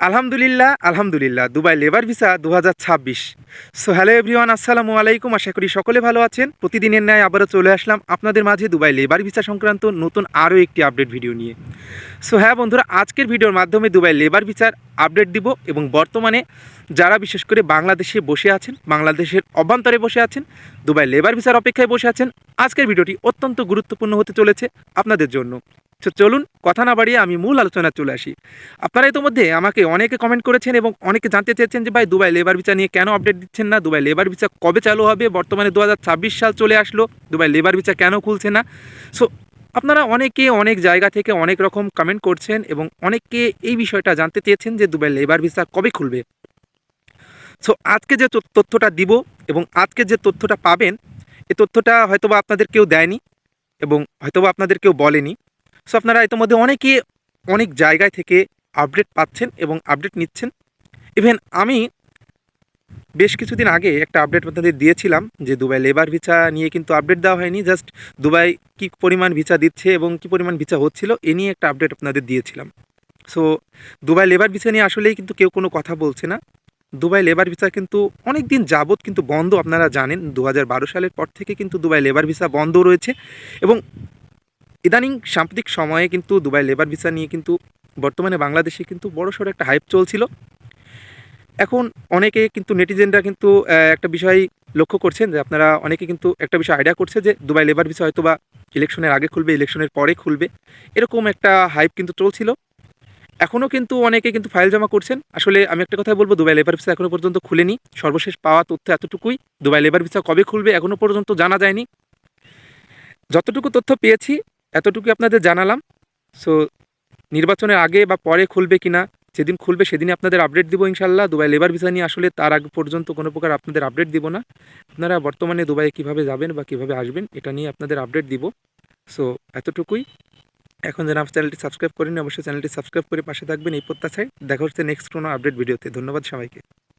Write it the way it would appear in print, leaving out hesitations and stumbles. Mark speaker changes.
Speaker 1: আলহামদুলিল্লাহ, আলহামদুলিল্লাহ। Dubai labour visa ২০২৬। So hello everyone, আসসালামু আলাইকুম। আশা করি সকলে ভালো আছেন। প্রতিদিনের ন্যায় আবারও চলে আসলাম আপনাদের মাঝে দুবাই লেবার ভিসা সংক্রান্ত নতুন আরও একটি আপডেট ভিডিও নিয়ে। সো হ্যাঁ বন্ধুরা, আজকের ভিডিওর মাধ্যমে দুবাই লেবার ভিসার আপডেট দিব এবং বর্তমানে যারা বিশেষ করে বাংলাদেশে বসে আছেন, বাংলাদেশের অভ্যন্তরে বসে আছেন, দুবাই লেবার ভিসার অপেক্ষায় বসে আছেন, আজকের ভিডিওটি অত্যন্ত গুরুত্বপূর্ণ হতে চলেছে আপনাদের জন্য। তো চলুন কথা না বাড়িয়ে আমি মূল আলোচনা চলে আসি। আপনারা ইতোমধ্যে আমাকে অনেকে কমেন্ট করেছেন এবং অনেকে জানতে চেয়েছেন যে ভাই দুবাই লেবার ভিসা নিয়ে কেন আপডেট দিচ্ছেন না, দুবাই লেবার ভিসা কবে চালু হবে, বর্তমানে 2026 সাল চলে আসলো, দুবাই লেবার ভিসা কেন খুলছে না। সো আপনারা অনেকে অনেক জায়গা থেকে অনেক রকম কমেন্ট করছেন এবং অনেকে এই বিষয়টা জানতে চেয়েছেন যে দুবাই লেবার ভিসা কবে খুলবে। সো আজকে যে তথ্যটা দিব এবং আজকে যে তথ্যটা পাবেন, এই তথ্যটা হয়তোবা আপনাদের কেউ দেয়নি এবং হয়তোবা আপনাদের কেউ বলেনি। সো আপনারা ইতিমধ্যে অনেকে অনেক জায়গায় থেকে আপডেট পাচ্ছেন এবং আপডেট নিচ্ছেন। ইভেন আমি বেশ কিছুদিন আগে একটা আপডেট আপনাদের দিয়েছিলাম যে দুবাই লেবার ভিসা নিয়ে কিন্তু আপডেট দেওয়া হয়নি, জাস্ট দুবাই কী পরিমাণ ভিসা দিচ্ছে এবং কী পরিমাণ ভিসা হচ্ছিল এ নিয়ে একটা আপডেট আপনাদের দিয়েছিলাম। সো দুবাই লেবার ভিসা নিয়ে আসলেই কিন্তু কেউ কোনো কথা বলছে না। দুবাই লেবার ভিসা কিন্তু অনেক দিন যাবৎ কিন্তু বন্ধ, আপনারা জানেন 2012 সালের পর থেকে কিন্তু দুবাই লেবার ভিসা বন্ধ রয়েছে এবং ইদানিং সাম্প্রতিক সময়ে কিন্তু দুবাই লেবার ভিসা নিয়ে কিন্তু বর্তমানে বাংলাদেশে কিন্তু বড়সড় একটা হাইপ চলছিল। এখন অনেকে কিন্তু নেটিজেনরা কিন্তু একটা বিষয় লক্ষ্য করছেন যে আপনারা অনেকে কিন্তু একটা বিষয় আইডিয়া করছে যে দুবাই লেবার ভিসা হয়তো বা ইলেকশনের আগে খুলবে, ইলেকশনের পরে খুলবে, এরকম একটা হাইপ কিন্তু চলছিল। এখনও কিন্তু অনেকে কিন্তু ফাইল জমা করছেন। আসলে আমি একটা কথাই বলব, দুবাই লেবার ভিসা এখনও পর্যন্ত খুলেনি। সর্বশেষ পাওয়া তথ্য এতটুকুই, দুবাই লেবার ভিসা কবে খুলবে এখনও পর্যন্ত জানা যায়নি। যতটুকু তথ্য পেয়েছি এতটুকুই আপনাদের জানালাম। সো নির্বাচনের আগে বা পরে খুলবে কিনা, যেদিন খুলবে সেদিনই আপনাদের আপডেট দিব ইনশাল্লাহ। দুবাই লেবার ভিসা নিয়ে আসলে তার আগ পর্যন্ত কোনো প্রকার আপনাদের আপডেট দিব না। আপনারা বর্তমানে দুবাইয়ে কীভাবে যাবেন বা কীভাবে আসবেন এটা নিয়ে আপনাদের আপডেট দিব। সো এতটুকুই। এখন যেন আমার চ্যানেলটি সাবস্ক্রাইব করেন, অবশ্যই চ্যানেলটি সাবস্ক্রাইব করে পাশে থাকবেন এই প্রত্যাশায়। দেখা হচ্ছে নেক্সট কোনো আপডেট ভিডিওতে। ধন্যবাদ সবাইকে।